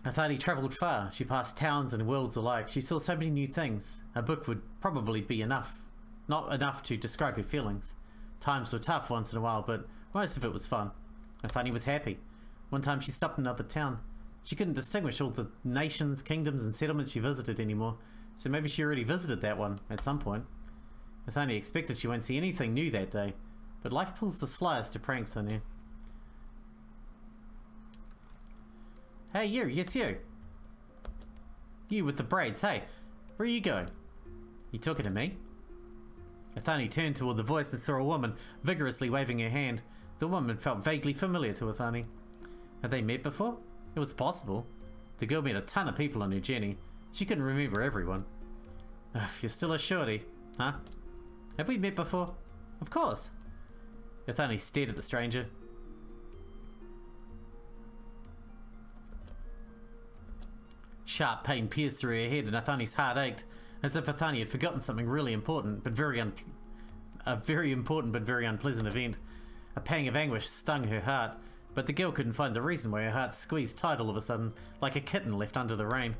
Ethani travelled far. She passed towns and worlds alike. She saw so many new things. A book would probably be enough. Not enough to describe her feelings. Times were tough once in a while, but most of it was fun. Ethani was happy. One time she stopped in another town. She couldn't distinguish all the nations, kingdoms, and settlements she visited anymore, so maybe she already visited that one at some point. Ethani expected she won't see anything new that day, but life pulls the slyest of pranks on you. Hey you, yes you. You with the braids, hey, where are you going? You talking to me? Ethani turned toward the voice and saw a woman vigorously waving her hand. The woman felt vaguely familiar to Ethani. Had they met before? It was possible. The girl met a ton of people on her journey. She couldn't remember everyone. You're still a shorty, huh? Have we met before? Of course. Ethani stared at the stranger. Sharp pain pierced through her head and Ethani's heart ached, as if Ethani had forgotten something really important, but a very important but very unpleasant event. A pang of anguish stung her heart, but the girl couldn't find the reason why her heart squeezed tight all of a sudden, like a kitten left under the rain.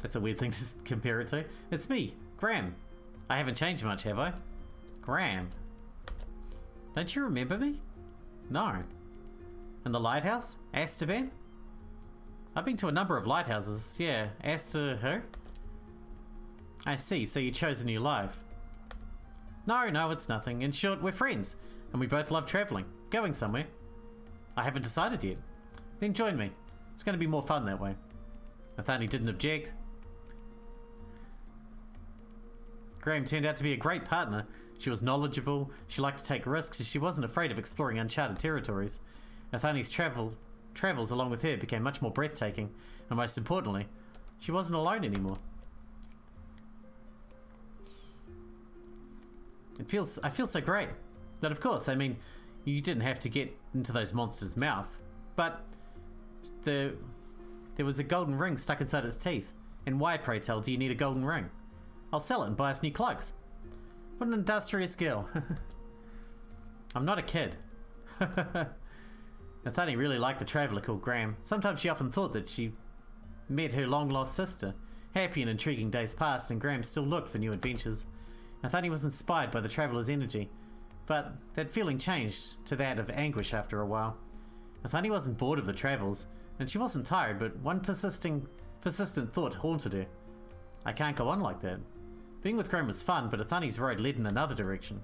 That's a weird thing to compare it to. It's me, Graham. I haven't changed much, have I? Graham. Don't you remember me? No. And the Lighthouse? Azkaban? I've been to a number of lighthouses, yeah. who? I see, so you chose a new life. No, it's nothing. In short, we're friends, and we both love travelling. Going somewhere. I haven't decided yet. Then join me. It's going to be more fun that way. Ethani didn't object. Graham turned out to be a great partner. She was knowledgeable, she liked to take risks, and she wasn't afraid of exploring uncharted territories. Ethani's travels along with her became much more breathtaking, and most importantly, she wasn't alone anymore. I feel so great. But of course, I mean, you didn't have to get into those monsters' mouth. But there was a golden ring stuck inside its teeth. And why, pray tell, do you need a golden ring? I'll sell it and buy us new cloaks. What an industrious girl. I'm not a kid. Ethani really liked the traveller called Graham. Sometimes she often thought that she met her long-lost sister. Happy and intriguing days passed, and Graham still looked for new adventures. Ethani was inspired by the traveller's energy, but that feeling changed to that of anguish after a while. Ethani wasn't bored of the travels, and she wasn't tired, but one persistent thought haunted her. I can't go on like that. Being with Graham was fun, but Ethani's road led in another direction.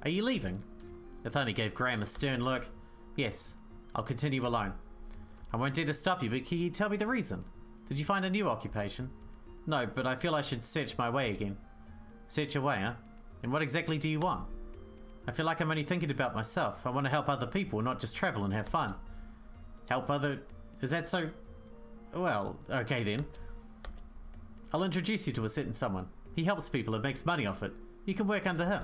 Are you leaving? Ethani gave Graham a stern look. Yes, I'll continue alone. I won't dare to stop you, but can you tell me the reason? Did you find a new occupation? No, but I feel I should search my way again. Search your way, huh? And what exactly do you want? I feel like I'm only thinking about myself. I want to help other people, not just travel and have fun. Help other... Is that so... Well, okay then. I'll introduce you to a certain someone. He helps people and makes money off it. You can work under him.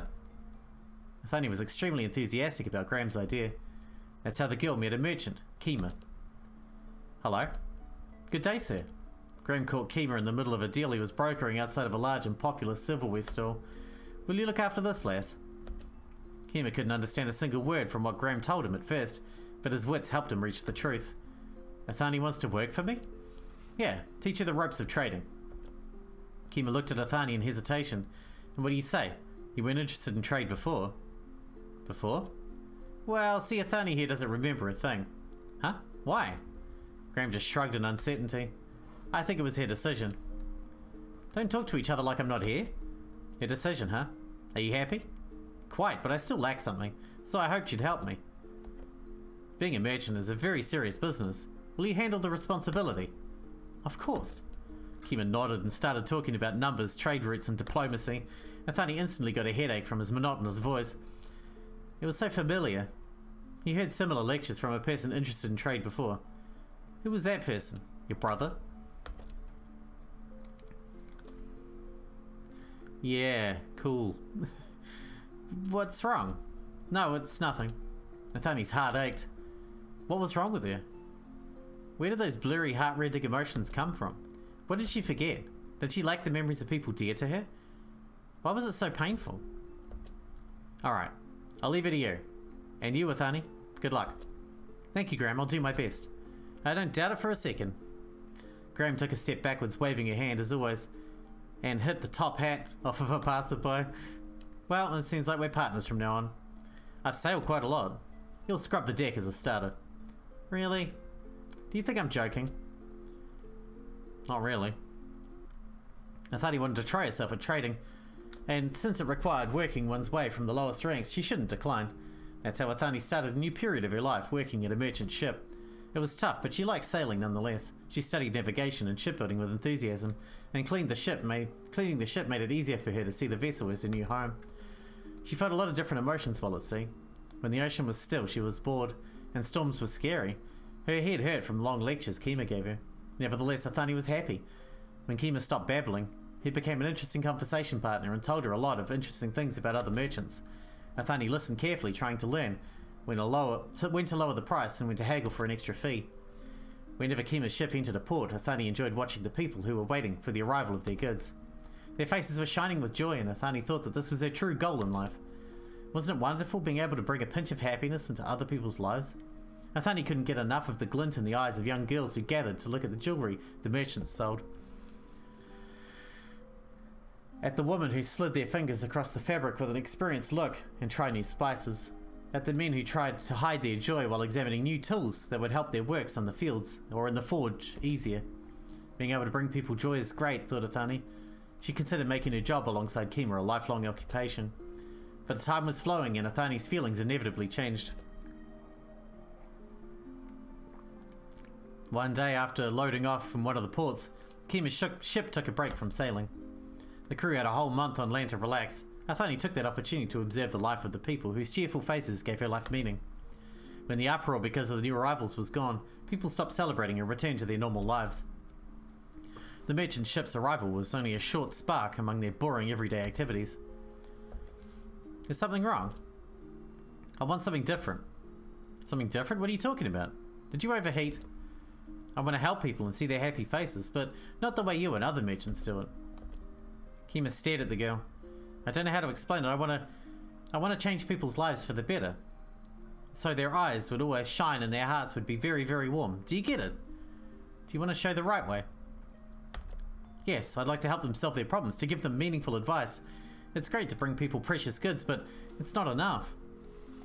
Ethani was extremely enthusiastic about Graham's idea. That's how the girl met a merchant, Kima. Hello. Good day, sir. Graham caught Kima in the middle of a deal he was brokering outside of a large and popular silverware store. Will you look after this, lass? Kima couldn't understand a single word from what Graham told him at first, but his wits helped him reach the truth. Ethani wants to work for me? Yeah, teach you the ropes of trading. Kima looked at Ethani in hesitation. And what do you say? You weren't interested in trade before? Before? Well, see, Ethani here doesn't remember a thing. Huh? Why? Graham just shrugged in uncertainty. I think it was her decision. Don't talk to each other like I'm not here. Your decision, huh? Are you happy? Quite, but I still lack something, so I hoped you'd help me. Being a merchant is a very serious business. Will you handle the responsibility? Of course. Kima nodded and started talking about numbers, trade routes and diplomacy. Ethani instantly got a headache from his monotonous voice. It was so familiar. He heard similar lectures from a person interested in trade before. Who was that person? Your brother? Yeah, cool. What's wrong? No, it's nothing. Ethani's heart ached. What was wrong with her? Where did those blurry, heart-rending emotions come from? What did she forget? Did she lack the memories of people dear to her? Why was it so painful? Alright, I'll leave it to you. And you, Ethani, good luck. Thank you, Graham. I'll do my best. I don't doubt it for a second. Graham took a step backwards, waving her hand as always, and hit the top hat off of a passerby. Well, it seems like we're partners from now on. I've sailed quite a lot. You'll scrub the deck as a starter. Really? Do you think I'm joking? Not really. I thought he wanted to try herself at trading, and since it required working one's way from the lowest ranks, she shouldn't decline. That's how Ethani started a new period of her life, working at a merchant ship. It was tough, but she liked sailing nonetheless. She studied navigation and shipbuilding with enthusiasm, and cleaning the ship made it easier for her to see the vessel as her new home. She felt a lot of different emotions while at sea. When the ocean was still, she was bored, and storms were scary. Her head hurt from long lectures Kima gave her. Nevertheless, Ethani was happy. When Kima stopped babbling, he became an interesting conversation partner and told her a lot of interesting things about other merchants. Ethani listened carefully, trying to learn when to lower the price and when to haggle for an extra fee. Whenever Kima's ship entered a port, Ethani enjoyed watching the people who were waiting for the arrival of their goods. Their faces were shining with joy, and Ethani thought that this was her true goal in life. Wasn't it wonderful being able to bring a pinch of happiness into other people's lives? Ethani couldn't get enough of the glint in the eyes of young girls who gathered to look at the jewellery the merchants sold. At the women who slid their fingers across the fabric with an experienced look and tried new spices. At the men who tried to hide their joy while examining new tools that would help their works on the fields or in the forge easier. Being able to bring people joy is great, thought Ethani. She considered making her job alongside Kima a lifelong occupation. But the time was flowing and Ethani's feelings inevitably changed. One day after loading off from one of the ports, Kima's ship took a break from sailing. The crew had a whole month on land to relax. Ethani took that opportunity to observe the life of the people whose cheerful faces gave her life meaning. When the uproar because of the new arrivals was gone, people stopped celebrating and returned to their normal lives. The merchant ship's arrival was only a short spark among their boring everyday activities. Is something wrong? I want something different. Something different? What are you talking about? Did you overheat? I want to help people and see their happy faces, but not the way you and other merchants do it. Kima stared at the girl. I don't know how to explain it. I want to change people's lives for the better. So their eyes would always shine and their hearts would be very, very warm. Do you get it? Do you want to show the right way? Yes, I'd like to help them solve their problems, to give them meaningful advice. It's great to bring people precious goods, but it's not enough.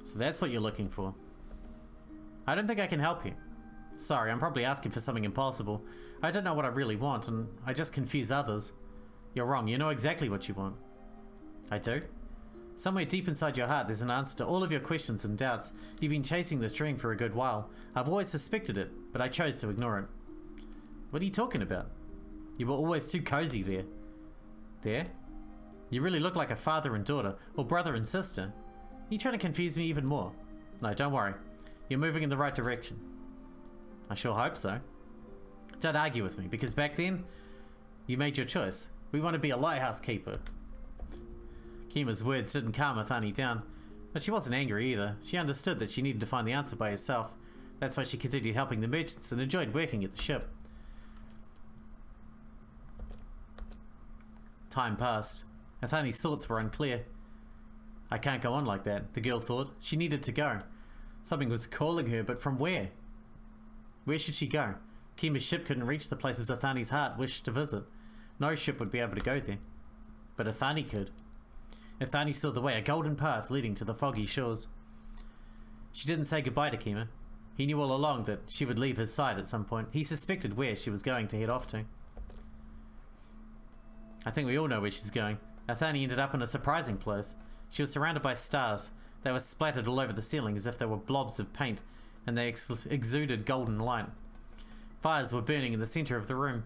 So that's what you're looking for. I don't think I can help you. Sorry, I'm probably asking for something impossible. I don't know what I really want, and I just confuse others. You're wrong, you know exactly what you want. I do? Somewhere deep inside your heart there's an answer to all of your questions and doubts. You've been chasing this dream for a good while. I've always suspected it, but I chose to ignore it. What are you talking about? You were always too cozy there. There? You really look like a father and daughter, or brother and sister. Are you trying to confuse me even more? No, don't worry. You're moving in the right direction. I sure hope so. Don't argue with me, because back then, you made your choice. We want to be a lighthouse keeper. Kima's words didn't calm Ethani down, but she wasn't angry either. She understood that she needed to find the answer by herself. That's why she continued helping the merchants and enjoyed working at the ship. Time passed. Ethani's thoughts were unclear. I can't go on like that, the girl thought. She needed to go. Something was calling her, but from where? Where should she go? Kima's ship couldn't reach the places Ethani's heart wished to visit. No ship would be able to go there. But Ethani could. Ethani saw the way, a golden path leading to the foggy shores. She didn't say goodbye to Kima. He knew all along that she would leave his side at some point. He suspected where she was going to head off to. I think we all know where she's going. Ethani ended up in a surprising place. She was surrounded by stars. They were splattered all over the ceiling as if they were blobs of paint, and they exuded golden light. Fires were burning in the center of the room.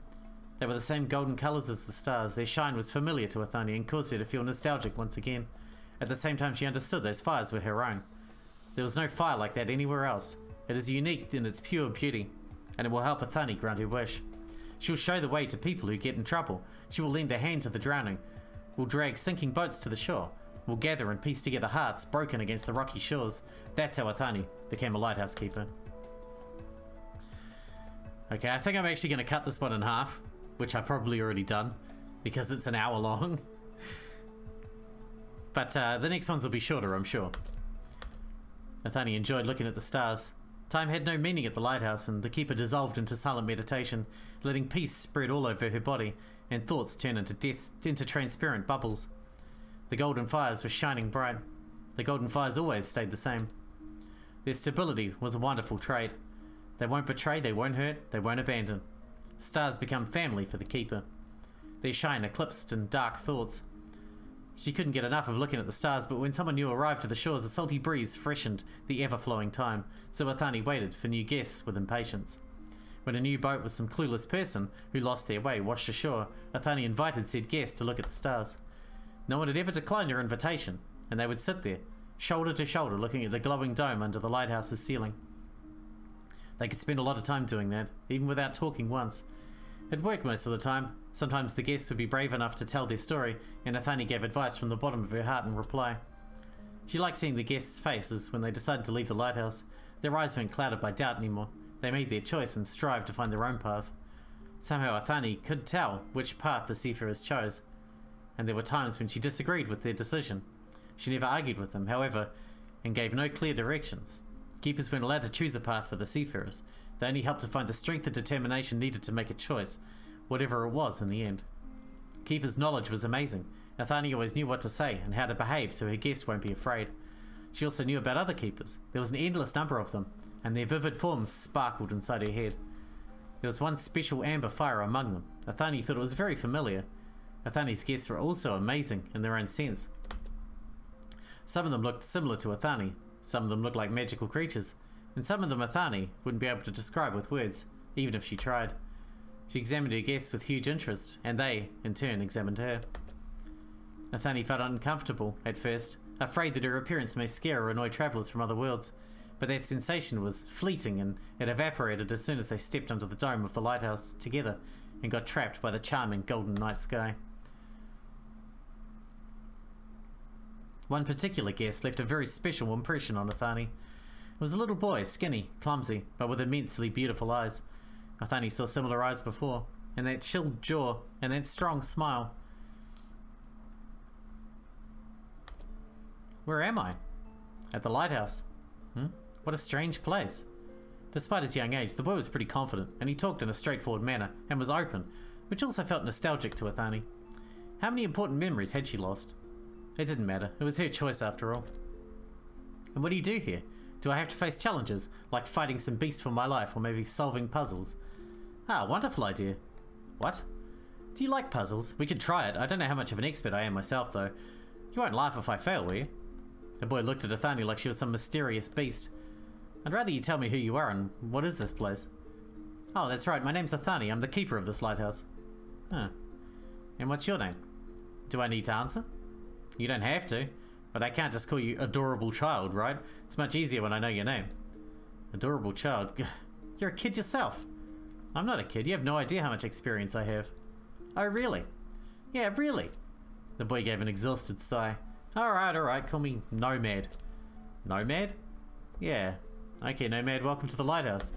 They were the same golden colors as the stars. Their shine was familiar to Ethani and caused her to feel nostalgic once again. At the same time, she understood those fires were her own. There was no fire like that anywhere else. It is unique in its pure beauty, and it will help Ethani grant her wish. She will show the way to people who get in trouble. She will lend a hand to the drowning. Will drag sinking boats to the shore. Will gather and piece together hearts broken against the rocky shores. That's how Ethani became a lighthouse keeper. Okay, I think I'm actually going to cut this one in half, which I've probably already done, because it's an hour long. But the next ones will be shorter, I'm sure. Ethani enjoyed looking at the stars. Time had no meaning at the lighthouse, and the keeper dissolved into silent meditation, letting peace spread all over her body, and thoughts turn into transparent bubbles. The golden fires were shining bright. The golden fires always stayed the same. Their stability was a wonderful trait. They won't betray, they won't hurt, they won't abandon. Stars become family for the keeper. Their shine eclipsed in dark thoughts. She couldn't get enough of looking at the stars, but when someone new arrived to the shores, a salty breeze freshened the ever-flowing time, so Ethani waited for new guests with impatience. When a new boat with some clueless person, who lost their way, washed ashore, Ethani invited said guest to look at the stars. No one had ever declined her invitation, and they would sit there, shoulder to shoulder, looking at the glowing dome under the lighthouse's ceiling. They could spend a lot of time doing that, even without talking once. It worked most of the time. Sometimes the guests would be brave enough to tell their story, and Ethani gave advice from the bottom of her heart in reply. She liked seeing the guests' faces when they decided to leave the lighthouse. Their eyes weren't clouded by doubt anymore. They made their choice and strived to find their own path. Somehow Ethani could tell which path the seafarers chose, and there were times when she disagreed with their decision. She never argued with them, however, and gave no clear directions. Keepers weren't allowed to choose a path for the seafarers. They only helped to find the strength and determination needed to make a choice, whatever it was in the end. Keeper's knowledge was amazing. Ethani always knew what to say and how to behave so her guests won't be afraid. She also knew about other keepers. There was an endless number of them, and their vivid forms sparkled inside her head. There was one special amber fire among them. Ethani thought it was very familiar. Ethani's guests were also amazing in their own sense. Some of them looked similar to Ethani, some of them looked like magical creatures, and some of them Ethani wouldn't be able to describe with words, even if she tried. She examined her guests with huge interest, and they, in turn, examined her. Ethani felt uncomfortable at first, afraid that her appearance may scare or annoy travellers from other worlds, but that sensation was fleeting and it evaporated as soon as they stepped under the dome of the lighthouse together and got trapped by the charming golden night sky. One particular guest left a very special impression on Ethani. It was a little boy, skinny, clumsy, but with immensely beautiful eyes. Ethani saw similar eyes before, and that chilled jaw, and that strong smile. Where am I? At the lighthouse. What a strange place. Despite his young age, the boy was pretty confident, and he talked in a straightforward manner, and was open, which also felt nostalgic to Ethani. How many important memories had she lost? It didn't matter, it was her choice after all. And what do you do here? Do I have to face challenges, like fighting some beast for my life, or maybe solving puzzles? Ah, wonderful idea. What? Do you like puzzles? We could try it. I don't know how much of an expert I am myself, though. You won't laugh if I fail, will you? The boy looked at Ethani like she was some mysterious beast. I'd rather you tell me who you are and what is this place? Oh, that's right. My name's Ethani. I'm the keeper of this lighthouse. Huh. And what's your name? Do I need to answer? You don't have to, but I can't just call you adorable child, right? It's much easier when I know your name. Adorable child? You're a kid yourself. I'm not a kid. You have no idea how much experience I have. Oh, really? Yeah, really. The boy gave an exhausted sigh. Alright, call me Nomad. Nomad? Yeah. Okay, Nomad, welcome to the lighthouse.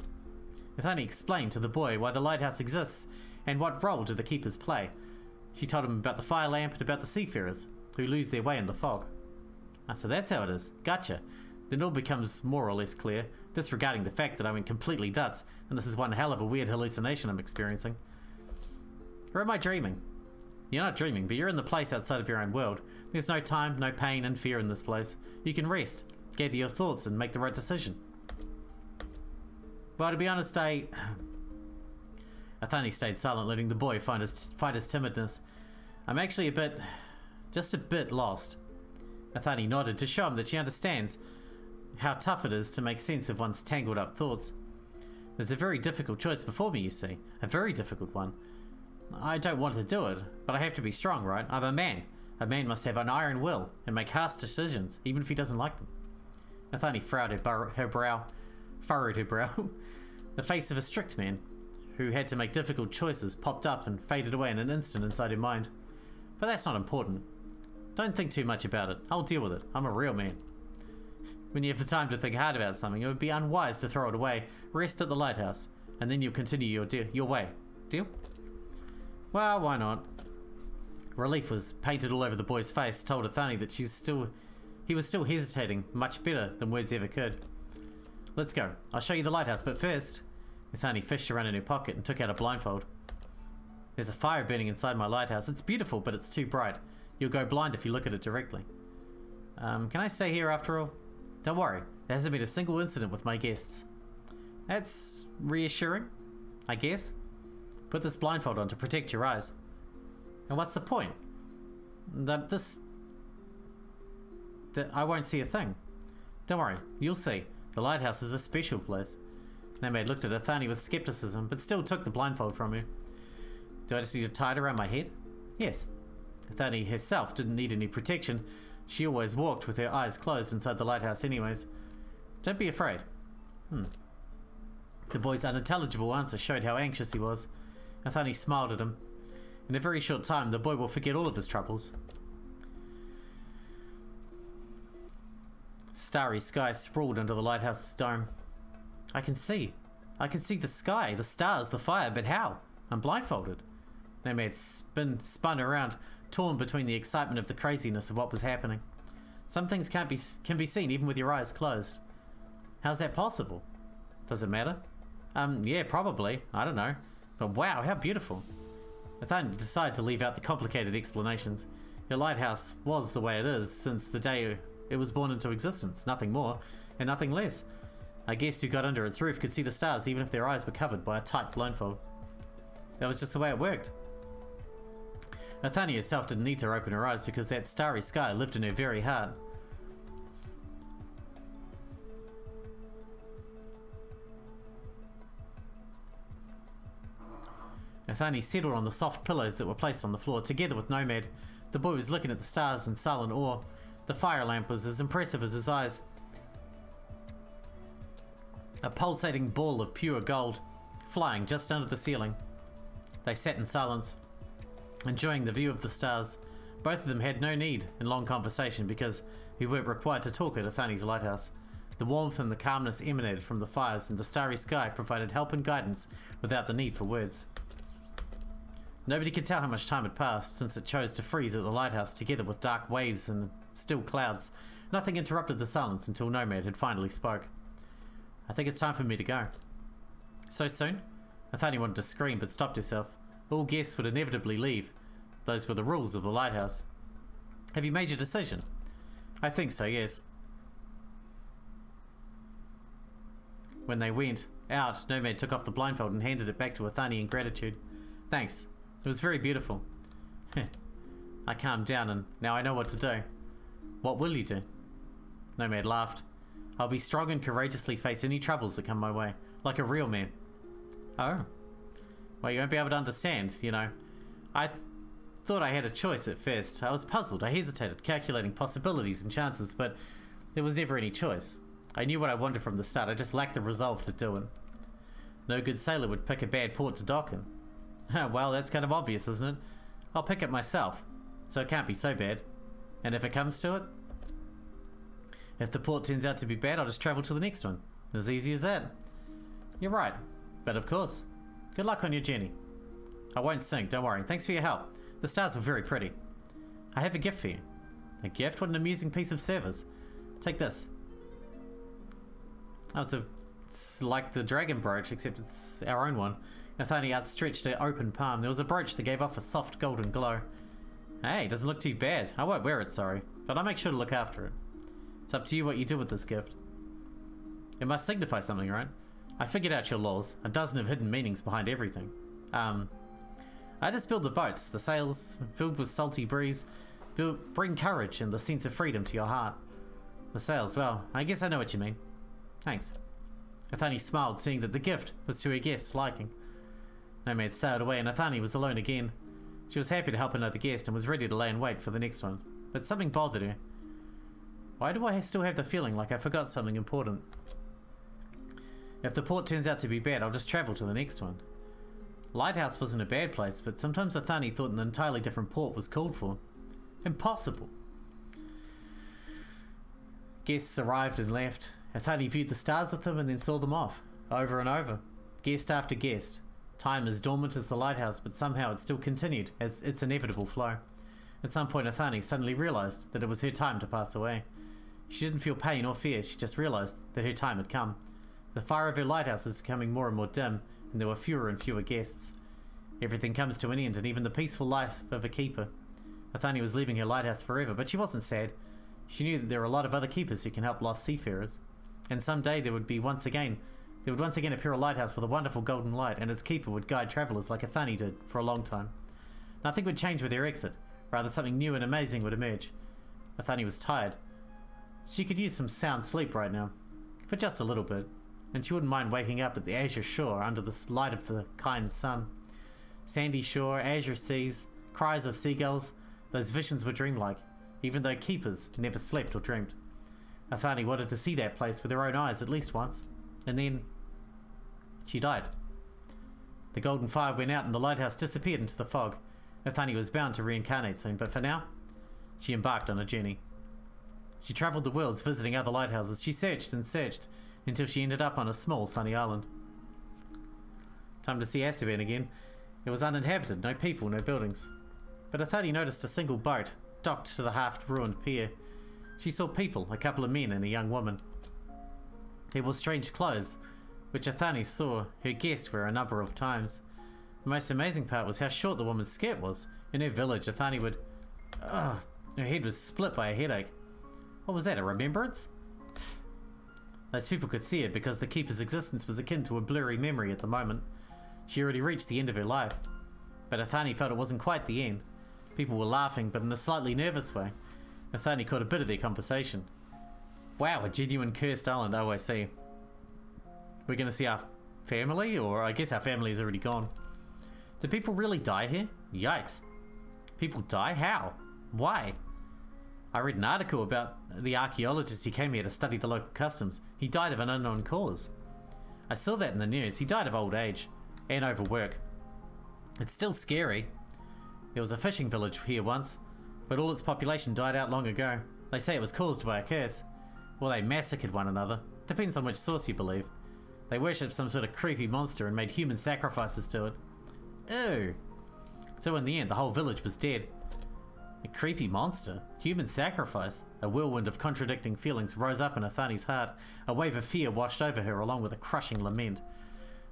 Ethani explained to the boy why the lighthouse exists and what role do the keepers play. She told him about the fire lamp and about the seafarers, who lose their way in the fog. Ah, so that's how it is. Gotcha. Then it all becomes more or less clear, disregarding the fact that I went completely nuts, and this is one hell of a weird hallucination I'm experiencing. Or am I dreaming? You're not dreaming, but you're in the place outside of your own world. There's no time, no pain, and fear in this place. You can rest, gather your thoughts, and make the right decision. Well, to be honest, Ethani stayed silent, letting the boy fight his timidness. I'm actually just a bit lost. Ethani nodded to show him that she understands how tough it is to make sense of one's tangled up thoughts. There's a very difficult choice before me, you see. A very difficult one. I don't want to do it, but I have to be strong, right? I'm a man. A man must have an iron will and make harsh decisions, even if he doesn't like them. Ethani furrowed her brow. The face of a strict man, who had to make difficult choices, popped up and faded away in an instant inside her mind. But that's not important. Don't think too much about it. I'll deal with it. I'm a real man. When you have the time to think hard about something, it would be unwise to throw it away. Rest at the lighthouse, and then you'll continue your way. Deal? Well, why not? Relief was painted all over the boy's face, told Ethani that he was still hesitating much better than words ever could. Let's go. I'll show you the lighthouse, but first... Ethani fished around in her pocket and took out a blindfold. There's a fire burning inside my lighthouse. It's beautiful, but it's too bright. You'll go blind if you look at it directly. Can I stay here after all? Don't worry, there hasn't been a single incident with my guests. That's reassuring, I guess. Put this blindfold on to protect your eyes. And what's the point? That I won't see a thing. Don't worry, you'll see. The lighthouse is a special place. Nomad looked at Ethani with skepticism, but still took the blindfold from her. Do I just need to tie it around my head? Yes. Ethani herself didn't need any protection. She always walked with her eyes closed inside the lighthouse anyways. Don't be afraid. The boy's unintelligible answer showed how anxious he was. Ethani smiled at him. In a very short time, the boy will forget all of his troubles. Starry sky sprawled under the lighthouse's dome. I can see the sky, the stars, the fire, but how? I'm blindfolded. Nomad spun around, torn between the excitement of the craziness of what was happening. Some things can be seen even with your eyes closed. How's that possible? Does it matter? Yeah, probably. I don't know. But wow, how beautiful. Ethani decided to leave out the complicated explanations. Your lighthouse was the way it is since the day it was born into existence. Nothing more and nothing less. I guess who got under its roof could see the stars even if their eyes were covered by a tight blindfold. That was just the way it worked. Ethani herself didn't need to open her eyes because that starry sky lived in her very heart. Ethani settled on the soft pillows that were placed on the floor. Together with Nomad, the boy was looking at the stars in silent awe. The fire lamp was as impressive as his eyes. A pulsating ball of pure gold, flying just under the ceiling. They sat in silence, enjoying the view of the stars. Both of them had no need in long conversation because we weren't required to talk at Ethani's lighthouse. The warmth and the calmness emanated from the fires, and the starry sky provided help and guidance without the need for words. Nobody could tell how much time had passed since it chose to freeze at the lighthouse together with dark waves and still clouds. Nothing interrupted the silence until Nomad had finally spoke. I think it's time for me to go. So soon? Ethani wanted to scream but stopped herself. All guests would inevitably leave. Those were the rules of the lighthouse. Have you made your decision? I think so, yes. When they went out, Nomad took off the blindfold and handed it back to Ethani in gratitude. Thanks. It was very beautiful. I calmed down and now I know what to do. What will you do? Nomad laughed. I'll be strong and courageously face any troubles that come my way, like a real man. Oh. Well, you won't be able to understand, you know. I thought I had a choice at first. I was puzzled. I hesitated, calculating possibilities and chances, but there was never any choice. I knew what I wanted from the start. I just lacked the resolve to do it. No good sailor would pick a bad port to dock in. Well, that's kind of obvious, isn't it? I'll pick it myself, so it can't be so bad. And if it comes to it, if the port turns out to be bad, I'll just travel to the next one. As easy as that. You're right, but of course. Good luck on your journey. I won't sink, don't worry. Thanks for your help. The stars were very pretty. I have a gift for you. A gift? What an amusing piece of service. Take this. Oh, it's like the dragon brooch, except it's our own one. Ethani outstretched her open palm. There was a brooch that gave off a soft golden glow. Hey, it doesn't look too bad. I won't wear it, sorry, but I'll make sure to look after it. It's up to you what you do with this gift. It must signify something, right? I figured out your laws. A dozen of hidden meanings behind everything. I just build the boats. The sails, filled with salty breeze, bring courage and the sense of freedom to your heart. The sails, well, I guess I know what you mean. Thanks. Ethani smiled, seeing that the gift was to her guest's liking. Nomad sailed away and Ethani was alone again. She was happy to help another guest and was ready to lay in wait for the next one. But something bothered her. Why do I still have the feeling like I forgot something important? If the port turns out to be bad, I'll just travel to the next one. Lighthouse wasn't a bad place, but sometimes Ethani thought an entirely different port was called for. Impossible. Guests arrived and left. Ethani viewed the stars with them and then saw them off, over and over. Guest after guest. Time is dormant as the lighthouse, but somehow it still continued as its inevitable flow. At some point, Ethani suddenly realized that it was her time to pass away. She didn't feel pain or fear, she just realized that her time had come. The fire of her lighthouse was becoming more and more dim, and there were fewer and fewer guests. Everything comes to an end, and even the peaceful life of a keeper. Ethani was leaving her lighthouse forever, but she wasn't sad. She knew that there were a lot of other keepers who can help lost seafarers, and someday there would once again appear a lighthouse with a wonderful golden light, and its keeper would guide travellers like Ethani did for a long time. Nothing would change with their exit. Rather, something new and amazing would emerge. Ethani was tired. She could use some sound sleep right now, for just a little bit, and she wouldn't mind waking up at the azure shore under the light of the kind sun. Sandy shore, azure seas, cries of seagulls, those visions were dreamlike, even though keepers never slept or dreamed. Ethani wanted to see that place with her own eyes at least once, and then she died. The golden fire went out and the lighthouse disappeared into the fog. Ethani was bound to reincarnate soon, but for now, she embarked on a journey. She travelled the worlds visiting other lighthouses. She searched and searched until she ended up on a small sunny island. Time to see Esteban again. It was uninhabited, no people, no buildings. But Ethani noticed a single boat docked to the half-ruined pier. She saw people, a couple of men and a young woman. They wore strange clothes, which Ethani saw her guest wear a number of times. The most amazing part was how short the woman's skirt was. In her village, Ethani would... her head was split by a headache. What was that, a remembrance? Those people could see it because the keeper's existence was akin to a blurry memory at the moment. She already reached the end of her life. But Ethani felt it wasn't quite the end. People were laughing, but in a slightly nervous way. Ethani caught a bit of their conversation. Wow, a genuine cursed island, oh I see. We're gonna see our family? Or I guess our family is already gone. Do people really die here? Yikes. People die? How? Why? I read an article about the archaeologist who came here to study the local customs. He died of an unknown cause. I saw that in the news. He died of old age and overwork. It's still scary. There was a fishing village here once, but all its population died out long ago. They say it was caused by a curse. Or they massacred one another. Depends on which source you believe. They worshipped some sort of creepy monster and made human sacrifices to it. Ew. So in the end, the whole village was dead. A creepy monster? Human sacrifice? A whirlwind of contradicting feelings rose up in Ethani's heart. A wave of fear washed over her along with a crushing lament.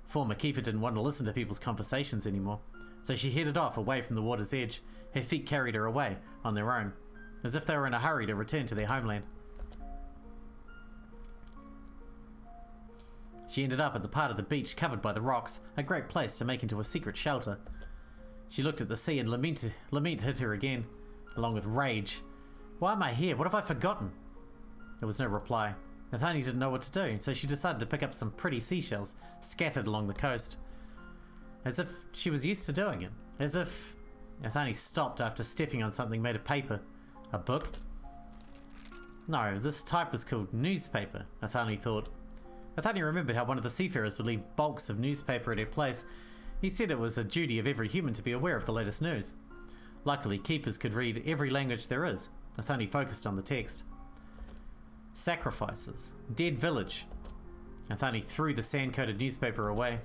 Former keeper didn't want to listen to people's conversations anymore, so she headed off away from the water's edge. Her feet carried her away on their own, as if they were in a hurry to return to their homeland. She ended up at the part of the beach covered by the rocks, a great place to make into a secret shelter. She looked at the sea and lament hit her again, along with rage. Why am I here? What have I forgotten? There was no reply. Ethani didn't know what to do, so she decided to pick up some pretty seashells scattered along the coast. As if she was used to doing it. As if... Ethani stopped after stepping on something made of paper. A book? No, this type was called newspaper, Ethani thought. Ethani remembered how one of the seafarers would leave bulks of newspaper at her place. He said it was a duty of every human to be aware of the latest news. Luckily, keepers could read every language there is. Ethani focused on the text. Sacrifices. Dead village. Ethani threw the sand-coated newspaper away.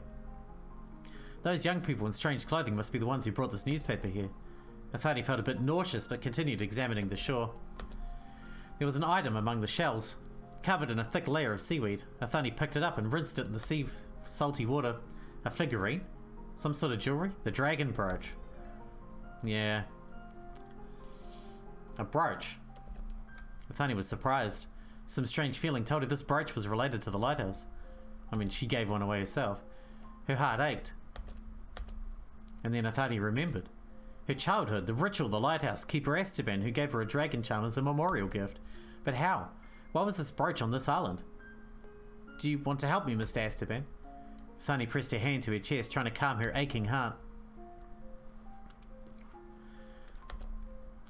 Those young people in strange clothing must be the ones who brought this newspaper here. Ethani felt a bit nauseous but continued examining the shore. There was an item among the shells, covered in a thick layer of seaweed. Ethani picked it up and rinsed it in the salty water. A figurine? Some sort of jewelry? The dragon brooch. Yeah. A brooch. Ethani was surprised. Some strange feeling told her this brooch was related to the lighthouse. I mean, she gave one away herself. Her heart ached. And then Ethani remembered. Her childhood, the ritual, the lighthouse, Keeper Esteban, who gave her a dragon charm as a memorial gift. But how? Why was this brooch on this island? Do you want to help me, Mr. Esteban? Ethani pressed her hand to her chest, trying to calm her aching heart.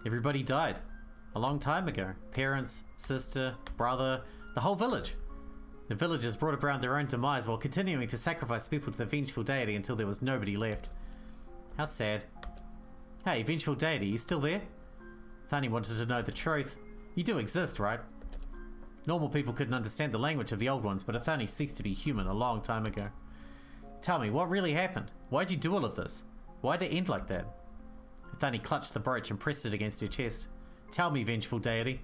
Everybody died. A long time ago. Parents, sister, brother, the whole village. The villagers brought about their own demise while continuing to sacrifice people to the vengeful deity until there was nobody left. How sad. Hey, vengeful deity, you still there? Ethani wanted to know the truth. You do exist, right? Normal people couldn't understand the language of the old ones, but Ethani ceased to be human a long time ago. Tell me, what really happened? Why'd you do all of this? Why'd it end like that? Ethani clutched the brooch and pressed it against her chest. Tell me, vengeful deity.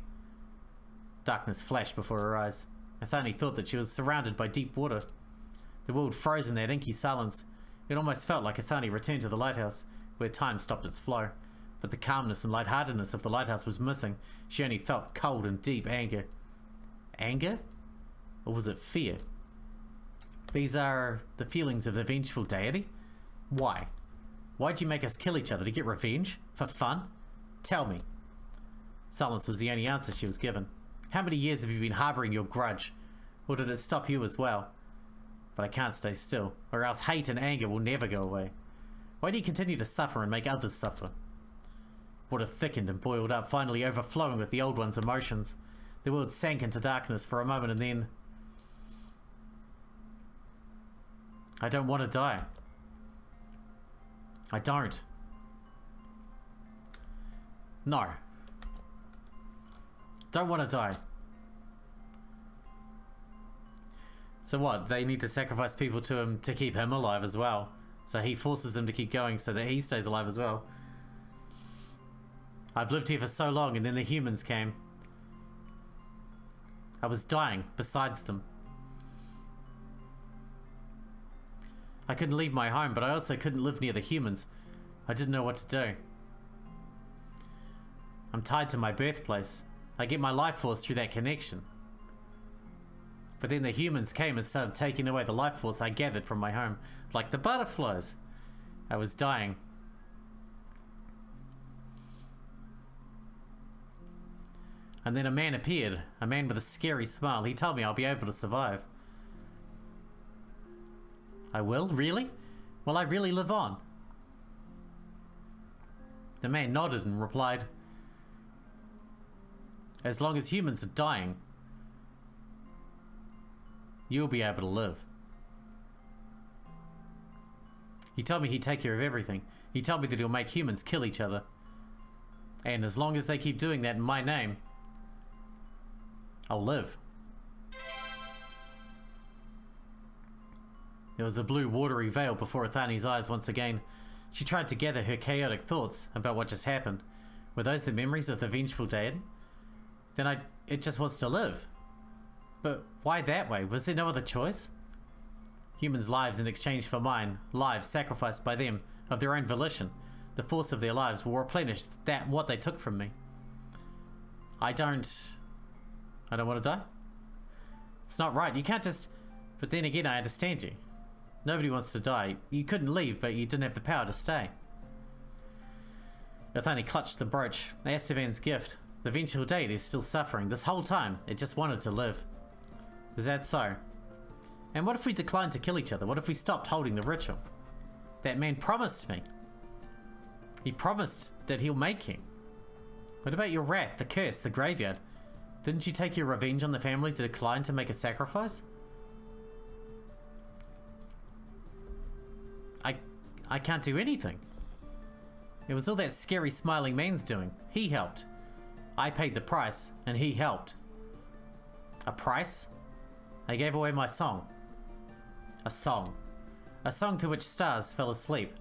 Darkness flashed before her eyes. Ethani thought that she was surrounded by deep water. The world froze in that inky silence. It almost felt like Ethani returned to the lighthouse, where time stopped its flow. But the calmness and lightheartedness of the lighthouse was missing. She only felt cold and deep anger. Anger? Or was it fear? These are the feelings of the vengeful deity? Why? Why'd you make us kill each other? To get revenge? For fun? Tell me. Silence was the only answer she was given. How many years have you been harboring your grudge? Or did it stop you as well? But I can't stay still, or else hate and anger will never go away. Why do you continue to suffer and make others suffer? Water thickened and boiled up, finally overflowing with the old one's emotions. The world sank into darkness for a moment and then... I don't want to die. I don't. No. Don't want to die. So what? They need to sacrifice people to him to keep him alive as well. So he forces them to keep going so that he stays alive as well. I've lived here for so long and then the humans came. I was dying besides them. I couldn't leave my home, but I also couldn't live near the humans. I didn't know what to do. I'm tied to my birthplace. I get my life force through that connection. But then the humans came and started taking away the life force I gathered from my home, like the butterflies. I was dying. And then a man appeared, a man with a scary smile. He told me I'll be able to survive. I will? Really? Will I really live on? The man nodded and replied, as long as humans are dying, you'll be able to live. He told me he'd take care of everything. He told me that he'll make humans kill each other. And as long as they keep doing that in my name, I'll live. There was a blue watery veil before Ethani's eyes once again. She tried to gather her chaotic thoughts about what just happened. Were those the memories of the vengeful deity? Then it just wants to live. But why that way? Was there no other choice? Humans' lives in exchange for mine, lives sacrificed by them of their own volition. The force of their lives will replenish what they took from me. I don't want to die. It's not right. You can't just... But then again, I understand you. Nobody wants to die. You couldn't leave, but you didn't have the power to stay. Ethani clutched the brooch, Esteban's gift. The vengeful deity is still suffering. This whole time, it just wanted to live. Is that so? And what if we declined to kill each other? What if we stopped holding the ritual? That man promised me. He promised that he'll make you. What about your wrath, the curse, the graveyard? Didn't you take your revenge on the families that declined to make a sacrifice? I can't do anything. It was all that scary smiling man's doing. He helped. I paid the price, and he helped. A price? I gave away my song. A song. A song to which stars fell asleep.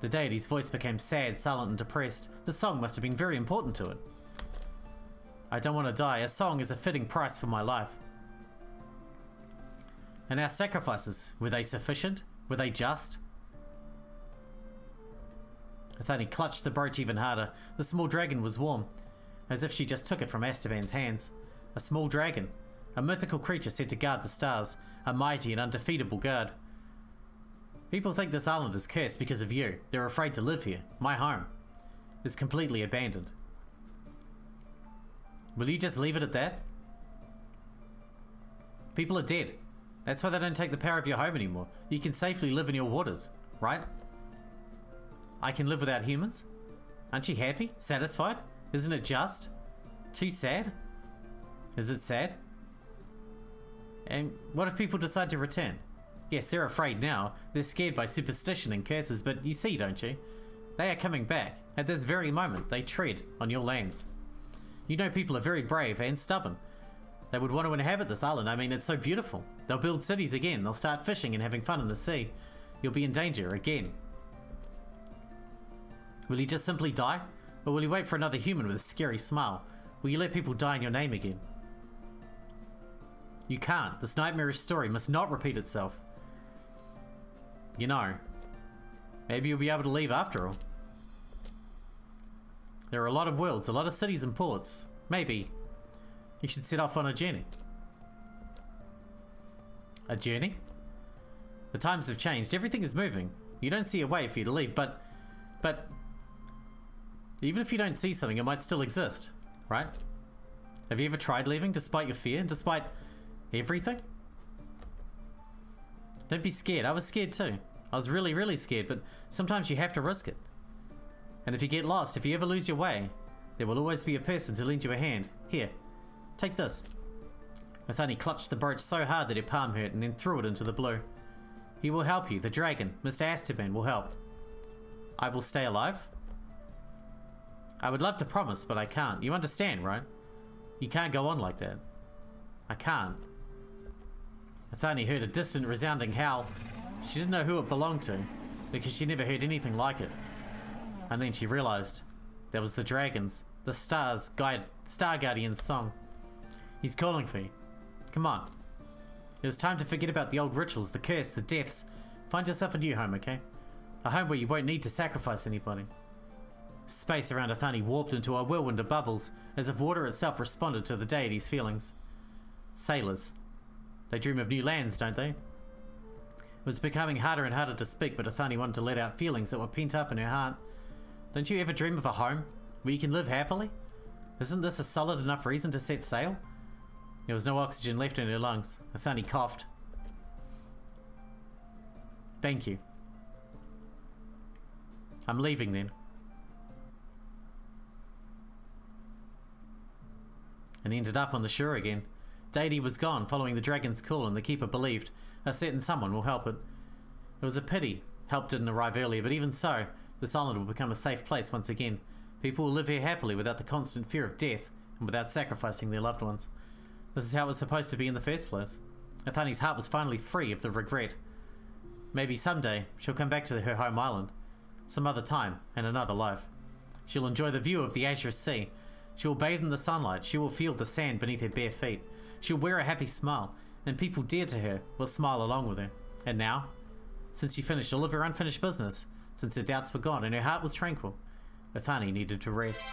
The deity's voice became sad, silent, and depressed. The song must have been very important to it. I don't want to die. A song is a fitting price for my life. And our sacrifices, were they sufficient? Were they just? Ethani clutched the brooch even harder. The small dragon was warm, as if she just took it from Esteban's hands. A small dragon, a mythical creature said to guard the stars, a mighty and undefeatable guard. People think this island is cursed because of you. They're afraid to live here. My home is completely abandoned. Will you just leave it at that? People are dead. That's why they don't take the power of your home anymore. You can safely live in your waters, right? I can live without humans? Aren't you happy? Satisfied? Isn't it just? Too sad? Is it sad? And what if people decide to return? Yes, they're afraid now. They're scared by superstition and curses, but you see, don't you? They are coming back. At this very moment, they tread on your lands. You know people are very brave and stubborn. They would want to inhabit this island. I mean, it's so beautiful. They'll build cities again. They'll start fishing and having fun in the sea. You'll be in danger again. Will you just simply die? Or will you wait for another human with a scary smile? Will you let people die in your name again? You can't. This nightmarish story must not repeat itself. You know, maybe you'll be able to leave after all. There are a lot of worlds, a lot of cities and ports. Maybe you should set off on a journey. A journey? The times have changed. Everything is moving. You don't see a way for you to leave, but even if you don't see something, it might still exist, right? Have you ever tried leaving despite your fear, despite everything? Don't be scared. I was scared too. I was really, really scared, but sometimes you have to risk it. And if you get lost, if you ever lose your way, there will always be a person to lend you a hand. Here, take this. Ethani clutched the brooch so hard that her palm hurt and then threw it into the blue. He will help you. The dragon, Mr. Azkaban, will help. I will stay alive? I would love to promise, but I can't. You understand, right? You can't go on like that. I can't. Ethani heard a distant, resounding howl. She didn't know who it belonged to, because she never heard anything like it. And then she realized that was the dragon's, the Star Guardian's song. He's calling for you. Come on. It was time to forget about the old rituals, the curse, the deaths. Find yourself a new home, okay? A home where you won't need to sacrifice anybody. Space around Ethani warped into a whirlwind of bubbles, as if water itself responded to the deity's feelings. Sailors. They dream of new lands, don't they? It was becoming harder and harder to speak, but Ethani wanted to let out feelings that were pent up in her heart. Don't you ever dream of a home where you can live happily? Isn't this a solid enough reason to set sail? There was no oxygen left in her lungs. Ethani coughed. Thank you. I'm leaving then. And ended up on the shore again. Deity was gone, following the dragon's call, and the keeper believed a certain someone will help it. It was a pity help didn't arrive earlier, but even so, this island will become a safe place once again. People will live here happily without the constant fear of death and without sacrificing their loved ones. This is how it was supposed to be in the first place. Ethani's heart was finally free of the regret. Maybe someday she'll come back to her home island. Some other time and another life. She'll enjoy the view of the azure sea. She will bathe in the sunlight. She will feel the sand beneath her bare feet. She'll wear a happy smile, and people dear to her will smile along with her. And now, since she finished all of her unfinished business, since her doubts were gone and her heart was tranquil, Ethani needed to rest.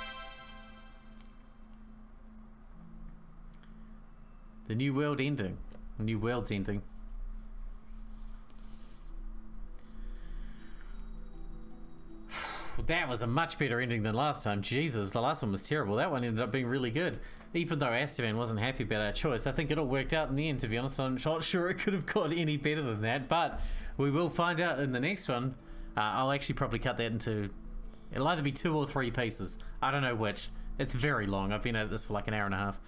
The new world ending. The new world's ending. That was a much better ending than last time. Jesus, the last one was terrible. That one ended up being really good. Even though Azkaban wasn't happy about our choice, I think it all worked out in the end, to be honest. I'm not sure it could have got any better than that, but we will find out in the next one. I'll actually probably cut that into... It'll either be 2 or 3 pieces. I don't know which. It's very long. I've been at this for like an hour and a half.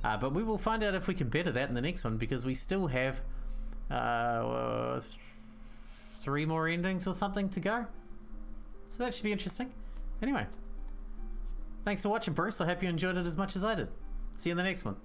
But we will find out if we can better that in the next one, because we still have 3 more endings or something to go. So that should be interesting. Anyway, thanks for watching, Bruce. I hope you enjoyed it as much as I did. See you in the next one.